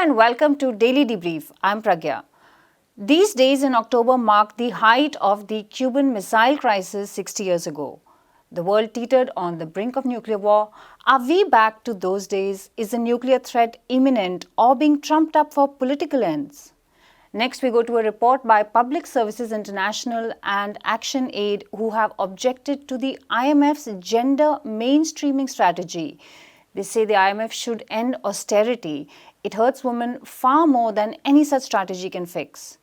and welcome to Daily Debrief. I'm Pragya. These days in October mark the height of the Cuban Missile Crisis 60 years ago. The world teetered on the brink of nuclear war. Are we back to those days? Is the nuclear threat imminent or being trumped up for political ends? Next, we go to a report by Public Services International and Action Aid, who have objected to the IMF's gender mainstreaming strategy. They say the IMF should end austerity. It hurts women far more than any such strategy can fix.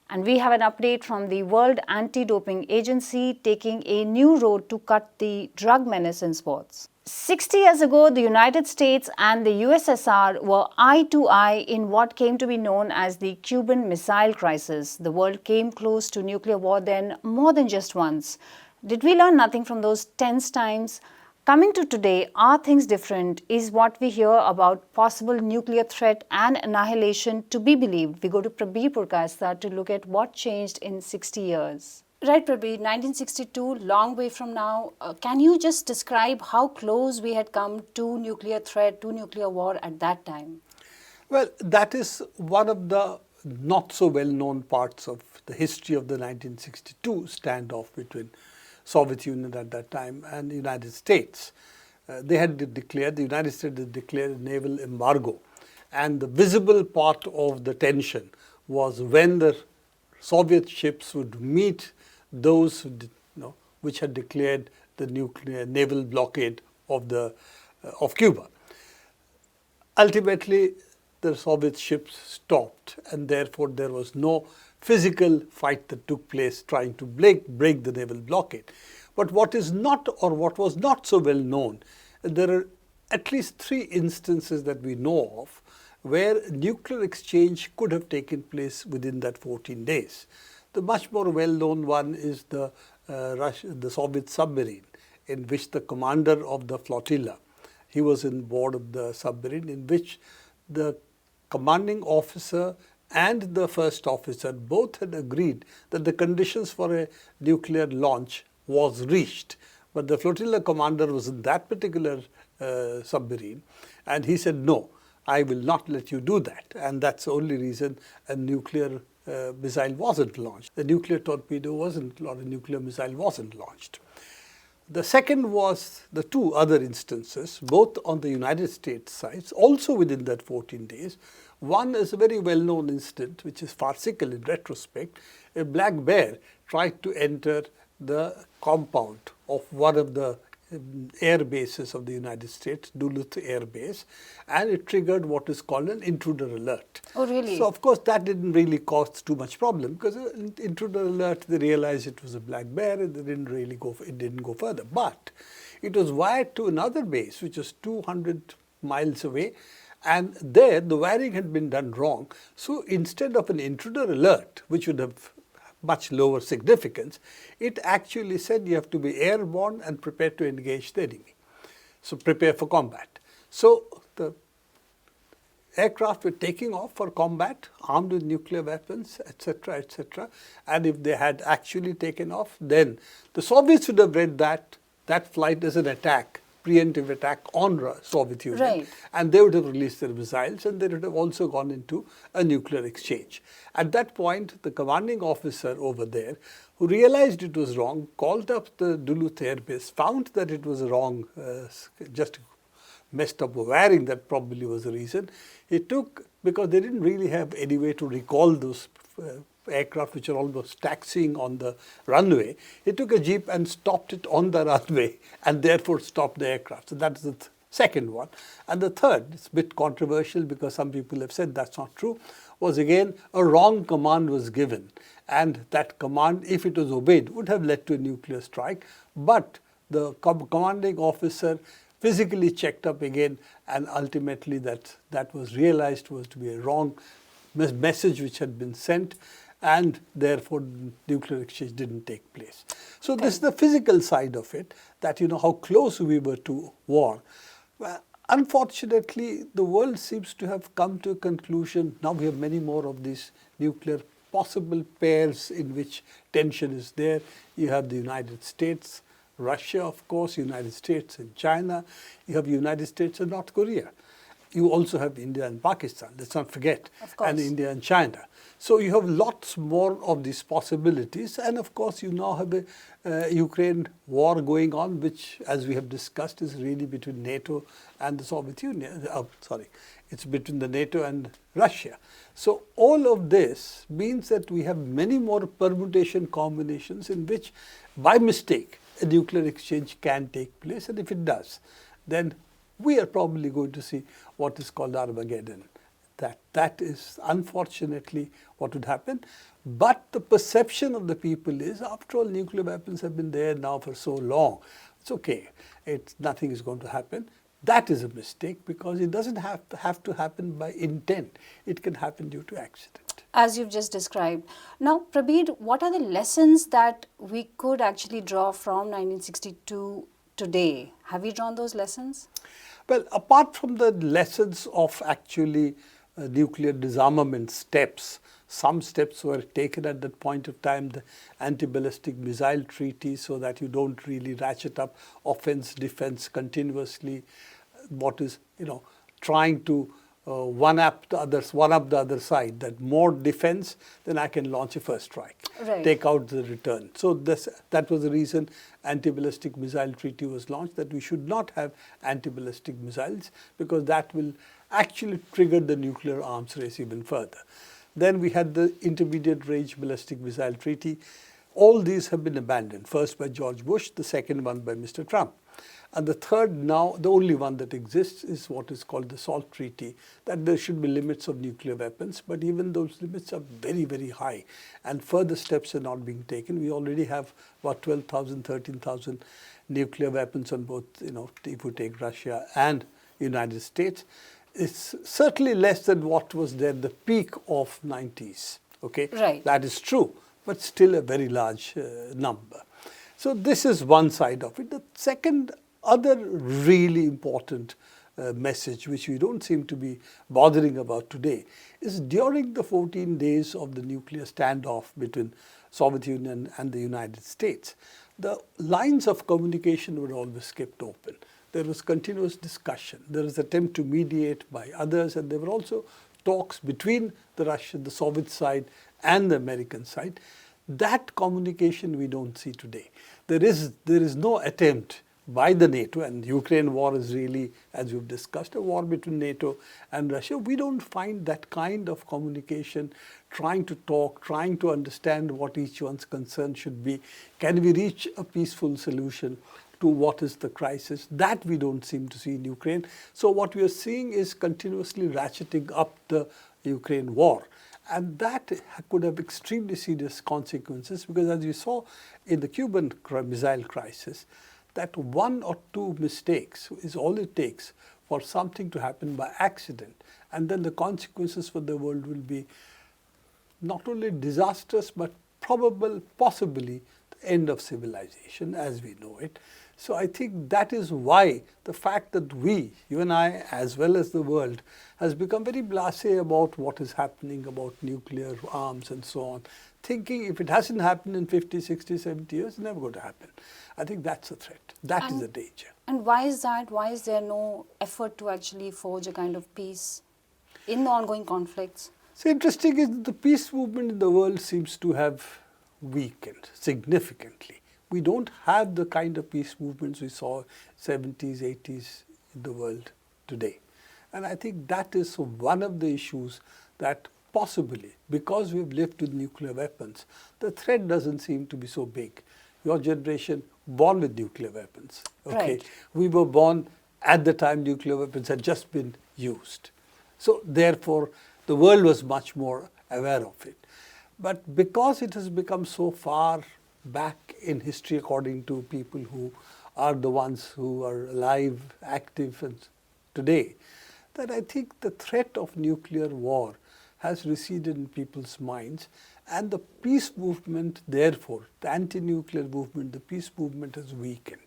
And we have an update from the World Anti-Doping Agency taking a new road to cut the drug menace in sports. 60 years ago, the United States and the USSR were eye to eye in what came to be known as the Cuban Missile Crisis. The world came close to nuclear war then more than just once. Did we learn nothing from those tense times? Coming to today, are things different? Is what we hear about possible nuclear threat and annihilation to be believed? We go to Prabir Purkasta to look at what changed in 60 years. Right, Prabir, 1962, long way from now. Can you just describe how close we had come to nuclear threat, to nuclear war at that time? Well, that is one of the not so well-known parts of the history of the 1962 standoff between Soviet Union at that time and the United States. The United States had declared a naval embargo, and the visible part of the tension was when the Soviet ships would meet those which had declared the nuclear naval blockade of Cuba. Ultimately, the Soviet ships stopped, and therefore there was no physical fight that took place trying to break the naval blockade. But what is not, or what was not so well known, there are at least 3 instances that we know of where nuclear exchange could have taken place within that 14 days. The much more well-known one is the Soviet submarine, in which the commander of the flotilla, he was on board of the submarine, in which the commanding officer and the first officer both had agreed that the conditions for a nuclear launch was reached. But the flotilla commander was in that particular submarine, and he said, no, I will not let you do that. And that's the only reason a nuclear missile wasn't launched. The nuclear torpedo wasn't, or a nuclear missile wasn't launched. The second was the 2 other instances, both on the United States side, also within that 14 days. One is a very well-known incident, which is farcical in retrospect. A black bear tried to enter the compound of one of the air bases of the United States, Duluth Air Base, and it triggered what is called an intruder alert. Oh, really? So, of course, that didn't really cause too much problem, because an intruder alert, they realized it was a black bear, and it didn't go further. But it was wired to another base, which was 200 miles away, and there the wiring had been done wrong. So instead of an intruder alert, which would have much lower significance, it actually said you have to be airborne and prepare to engage the enemy. So prepare for combat. So the aircraft were taking off for combat, armed with nuclear weapons, etc., etc. And if they had actually taken off, then the Soviets would have read that flight as an attack, preemptive attack on Soviet Union, right. And they would have released their missiles, and they would have also gone into a nuclear exchange. At that point, the commanding officer over there, who realized it was wrong, called up the Duluth Air Base, found that it was wrong, just messed up wiring, that probably was the reason. He took, because they didn't really have any way to recall those aircraft which are almost taxiing on the runway, he took a jeep and stopped it on the runway, and therefore stopped the aircraft. So that's the second one. And the third, it's a bit controversial because some people have said that's not true, was again a wrong command was given. And that command, if it was obeyed, would have led to a nuclear strike. But the commanding officer physically checked up again, and ultimately that was realized was to be a wrong message which had been sent, and therefore nuclear exchange didn't take place. So this is the physical side of it, that how close we were to war. Well, unfortunately, the world seems to have come to a conclusion. Now we have many more of these nuclear possible pairs in which tension is there. You have the United States, Russia, of course, United States and China. You have United States and North Korea. you also have India and Pakistan, let's not forget, Of course. and India and China. So you have lots more of these possibilities, and of course you now have a Ukraine war going on, which, as we have discussed, is really between NATO and the Soviet Union. It's between the NATO and Russia. So all of this means that we have many more permutation combinations in which, by mistake, a nuclear exchange can take place, and if it does, then we are probably going to see what is called Armageddon. That is unfortunately what would happen. But the perception of the people is, after all, nuclear weapons have been there now for so long. It's okay. Nothing is going to happen. That is a mistake, because it doesn't have to happen by intent. It can happen due to accident. As you've just described. Now, Prabir, what are the lessons that we could actually draw from 1962 today? Have you drawn those lessons? Well, apart from the lessons of actually nuclear disarmament steps, some steps were taken at that point of time, the anti-ballistic missile treaty, so that you don't really ratchet up offense, defense continuously. What is, trying to one-up the other side, that more defense, then I can launch a first strike, Right. take out the return. So that was the reason anti-ballistic missile treaty was launched, that we should not have anti-ballistic missiles, because that will actually trigger the nuclear arms race even further. Then we had the intermediate range ballistic missile treaty. All these have been abandoned, first by George Bush, the second one by Mr. Trump. And the third now, the only one that exists, is what is called the SALT Treaty, that there should be limits of nuclear weapons, but even those limits are very, very high, and further steps are not being taken. We already have about 12,000, 13,000 nuclear weapons on both, if we take Russia and United States. It's certainly less than what was there at the peak of 90s, okay? Right. That is true, but still a very large number. So this is one side of it. The second other really important message, which we don't seem to be bothering about today, is during the 14 days of the nuclear standoff between Soviet Union and the United States, the lines of communication were always kept open. There was continuous discussion. There was attempt to mediate by others, and there were also talks between the Russian, the Soviet side and the American side. That communication we don't see today. There is no attempt by the NATO, and the Ukraine war is really, as we've discussed, a war between NATO and Russia. We don't find that kind of communication, trying to talk, trying to understand what each one's concern should be. Can we reach a peaceful solution to what is the crisis? That we don't seem to see in Ukraine. So what we are seeing is continuously ratcheting up the Ukraine war. And that could have extremely serious consequences, because as we saw in the Cuban Missile Crisis, that one or two mistakes is all it takes for something to happen by accident. And then the consequences for the world will be not only disastrous, but possibly the end of civilization as we know it. So I think that is why the fact that you and I, as well as the world, has become very blasé about what is happening, about nuclear arms and so on, thinking if it hasn't happened in 50, 60, 70 years, it's never going to happen. I think that's a threat. That is a danger. And why is that? Why is there no effort to actually forge a kind of peace in the ongoing conflicts? So interesting is that the peace movement in the world seems to have weakened significantly. We don't have the kind of peace movements we saw 70s, 80s in the world today. And I think that is one of the issues that possibly, because we've lived with nuclear weapons, the threat doesn't seem to be so big. Your generation, born with nuclear weapons. Okay, Right. We were born at the time nuclear weapons had just been used. So therefore, the world was much more aware of it. But because it has become so far back in history, according to people who are the ones who are alive, active today, that I think the threat of nuclear war has receded in people's minds, and the peace movement, therefore, the anti-nuclear movement, the peace movement has weakened.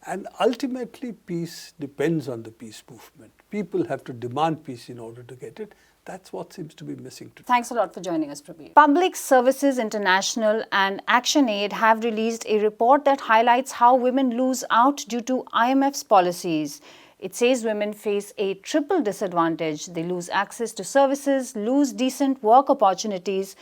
And ultimately, peace depends on the peace movement. People have to demand peace in order to get it. That's what seems to be missing today. Thanks a lot for joining us, Prabir. Public Services International and ActionAid have released a report that highlights how women lose out due to IMF's policies. It says women face a triple disadvantage. They lose access to services, lose decent work opportunities,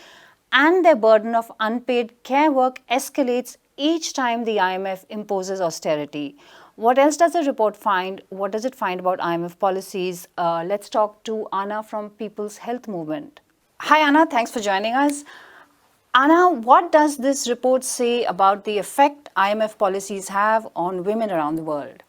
and their burden of unpaid care work escalates each time the IMF imposes austerity. What else does the report find? What does it find about IMF policies? Let's talk to Anna from People's Health Movement. Hi, Anna. Thanks for joining us. Anna, what does this report say about the effect IMF policies have on women around the world?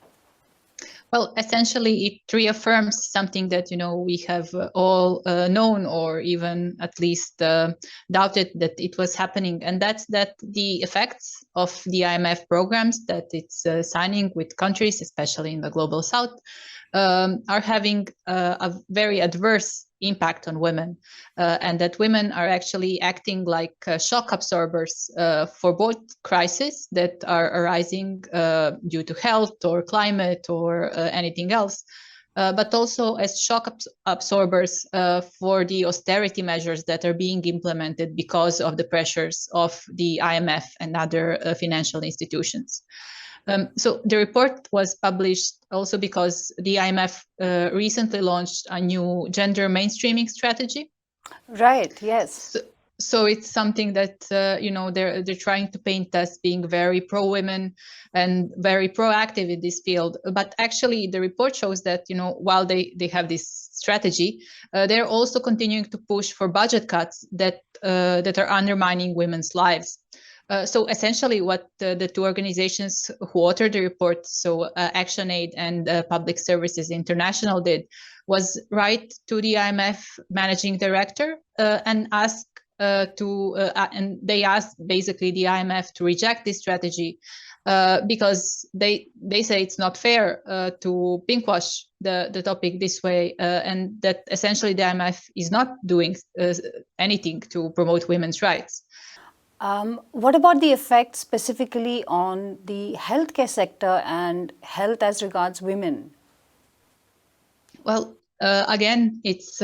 Well, essentially, it reaffirms something that we have all known, or even at least doubted that it was happening, and that's that the effects of the IMF programs that it's signing with countries, especially in the global south, are having a very adverse impact on women, and that women are actually acting like shock absorbers for both crises that are arising due to health or climate or anything else, but also as shock absorbers for the austerity measures that are being implemented because of the pressures of the IMF and other financial institutions. So the report was published also because the IMF recently launched a new gender mainstreaming strategy. Right, yes. So it's something that they're trying to paint as being very pro-women and very proactive in this field. But actually, the report shows that while they have this strategy, they're also continuing to push for budget cuts that are undermining women's lives. So essentially what the two organizations who authored the report, so ActionAid and Public Services International, did was write to the IMF managing director and ask and they asked basically the IMF to reject this strategy because they say it's not fair to pinkwash the topic this way, and that essentially the IMF is not doing anything to promote women's rights. What about the effect specifically on the healthcare sector and health as regards women? Well, again, it's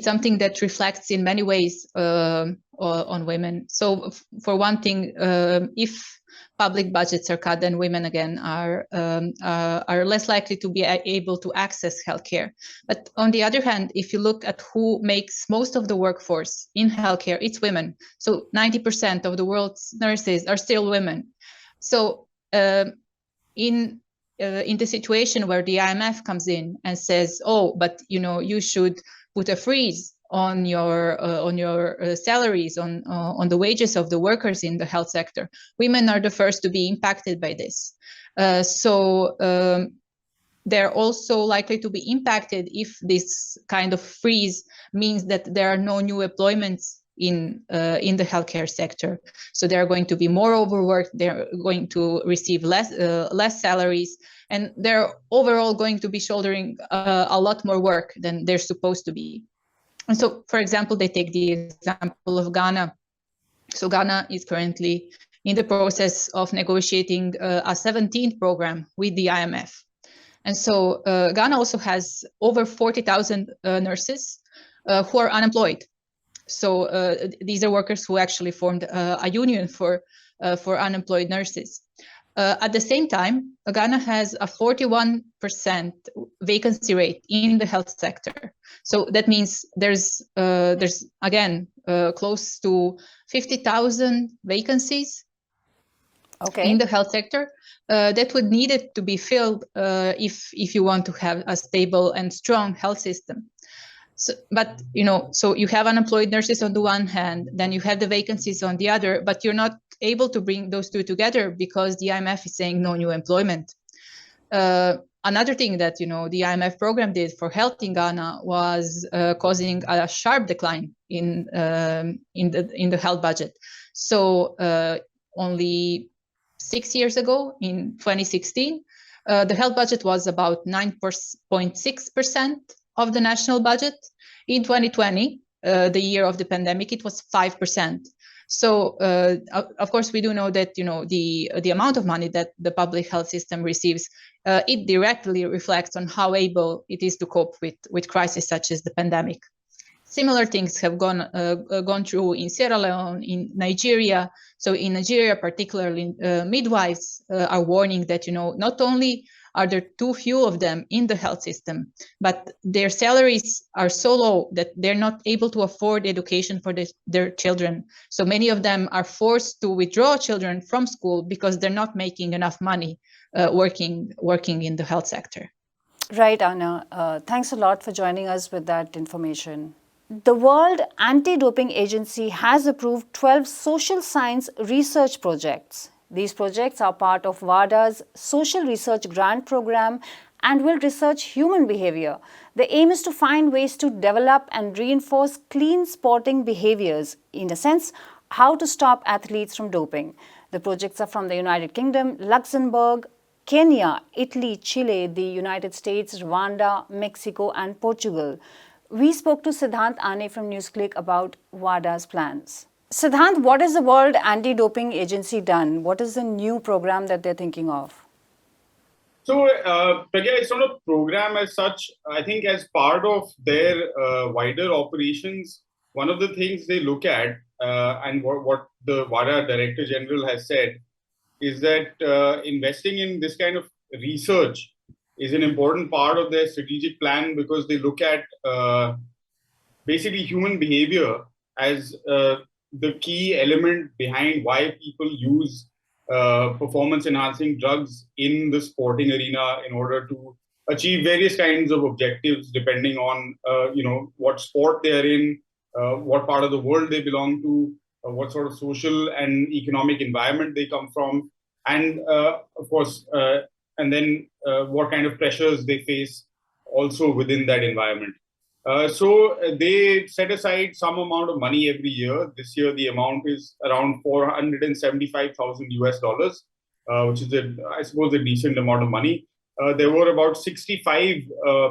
something that reflects in many ways on women. So, for one thing, if public budgets are cut, then women again are less likely to be able to access healthcare. But on the other hand, if you look at who makes most of the workforce in healthcare, it's women. So 90% of the world's nurses are still women. So in the situation where the IMF comes in and says, "Oh, but you should put a freeze on your salaries, on the wages of the workers in the health sector," women are the first to be impacted by this. So they're also likely to be impacted if this kind of freeze means that there are no new employments in the healthcare sector. So they're going to be more overworked. They're going to receive less salaries, and they're overall going to be shouldering a lot more work than they're supposed to be. And so, for example, they take the example of Ghana. So Ghana is currently in the process of negotiating a 17th program with the IMF. And so Ghana also has over 40,000 nurses who are unemployed. So these are workers who actually formed a union for unemployed nurses. At the same time, Ghana has a 41% vacancy rate in the health sector. So that means there's again close to 50,000 vacancies in the health sector that would need it to be filled if you want to have a stable and strong health system. So, but so you have unemployed nurses on the one hand, then you have the vacancies on the other, but you're not able to bring those two together because the IMF is saying no new employment. Another thing that the IMF program did for health in Ghana was causing a sharp decline in the health budget. So only 6 years ago, in 2016, the health budget was about 9.6% of the national budget. In 2020, the year of the pandemic, it was 5%. So, of course, we do know that the amount of money that the public health system receives, it directly reflects on how able it is to cope with crises such as the pandemic. Similar things have gone through in Sierra Leone, in Nigeria. So in Nigeria, particularly, midwives are warning that not only are there too few of them in the health system, but their salaries are so low that they're not able to afford education for their children. So many of them are forced to withdraw children from school because they're not making enough money working in the health sector. Right, Anna. Thanks a lot for joining us with that information. The World Anti-Doping Agency has approved 12 social science research projects. These projects are part of WADA's Social Research Grant Program and will research human behavior. The aim is to find ways to develop and reinforce clean sporting behaviors, in a sense, how to stop athletes from doping. The projects are from the United Kingdom, Luxembourg, Kenya, Italy, Chile, the United States, Rwanda, Mexico, and Portugal. We spoke to Siddhant Ane from NewsClick about WADA's plans. Siddhant, what has the World Anti-Doping Agency done? What is the new program that they're thinking of? So, Pragya, it's not a program as such. I think as part of their wider operations, one of the things they look at, and what the WADA Director General has said, is that investing in this kind of research is an important part of their strategic plan, because they look at basically human behavior as the key element behind why people use performance-enhancing drugs in the sporting arena in order to achieve various kinds of objectives, depending on what sport they are in, what part of the world they belong to, what sort of social and economic environment they come from, and of course, and then what kind of pressures they face also within that environment. So they set aside some amount of money every year. This year, the amount is around $475,000, which is, I suppose, a decent amount of money. There were about 65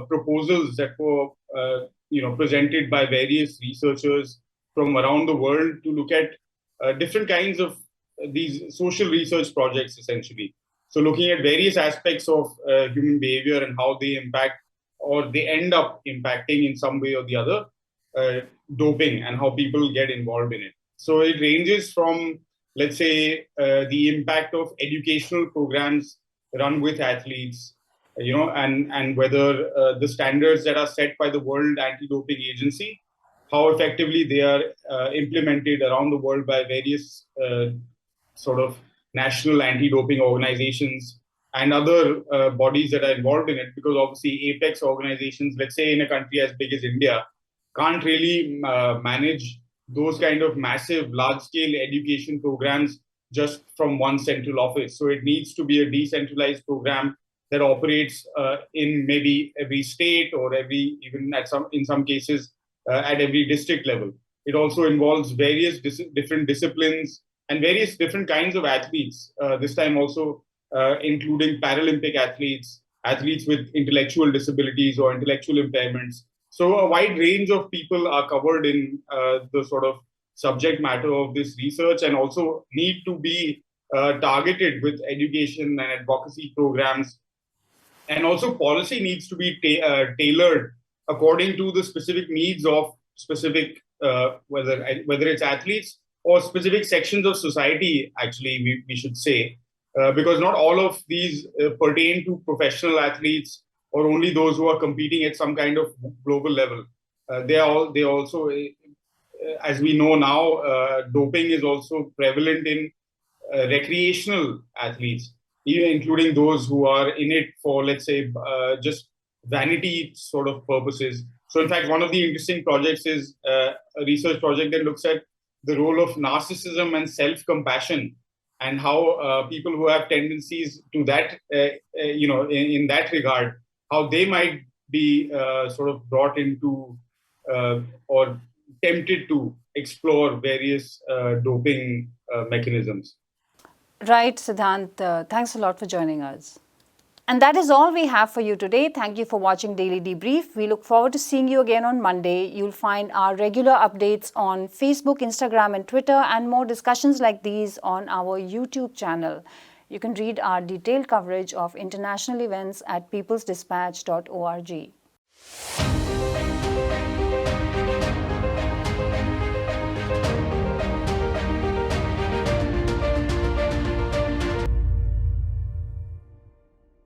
proposals that were, presented by various researchers from around the world to look at different kinds of these social research projects, essentially. So looking at various aspects of human behavior and how they impact, or they end up impacting in some way or the other, doping, and how people get involved in it. So it ranges from, let's say, the impact of educational programs run with athletes, and whether the standards that are set by the World Anti-Doping Agency, how effectively they are implemented around the world by various sort of national anti-doping organizations and other bodies that are involved in it, because obviously apex organizations, let's say in a country as big as India, can't really manage those kind of massive, large-scale education programs just from one central office. So it needs to be a decentralized program that operates in maybe every state, or even in some cases at every district level. It also involves various different disciplines and various different kinds of athletes. This time also including Paralympic athletes, athletes with intellectual disabilities or intellectual impairments. So a wide range of people are covered in the sort of subject matter of this research, and also need to be targeted with education and advocacy programs. And also policy needs to be tailored according to the specific needs of specific, whether it's athletes or specific sections of society, actually, we should say. Because not all of these pertain to professional athletes or only those who are competing at some kind of global level. They also, as we know now, doping is also prevalent in recreational athletes, even including those who are in it for, let's say, just vanity sort of purposes. So in fact, one of the interesting projects is a research project that looks at the role of narcissism and self-compassion, and how people who have tendencies to that, in that regard, how they might be sort of brought into or tempted to explore various doping mechanisms. Right, Siddhant. Thanks a lot for joining us. And that is all we have for you today. Thank you for watching Daily Debrief. We look forward to seeing you again on Monday. You'll find our regular updates on Facebook, Instagram, and Twitter, and more discussions like these on our YouTube channel. You can read our detailed coverage of international events at peoplesdispatch.org.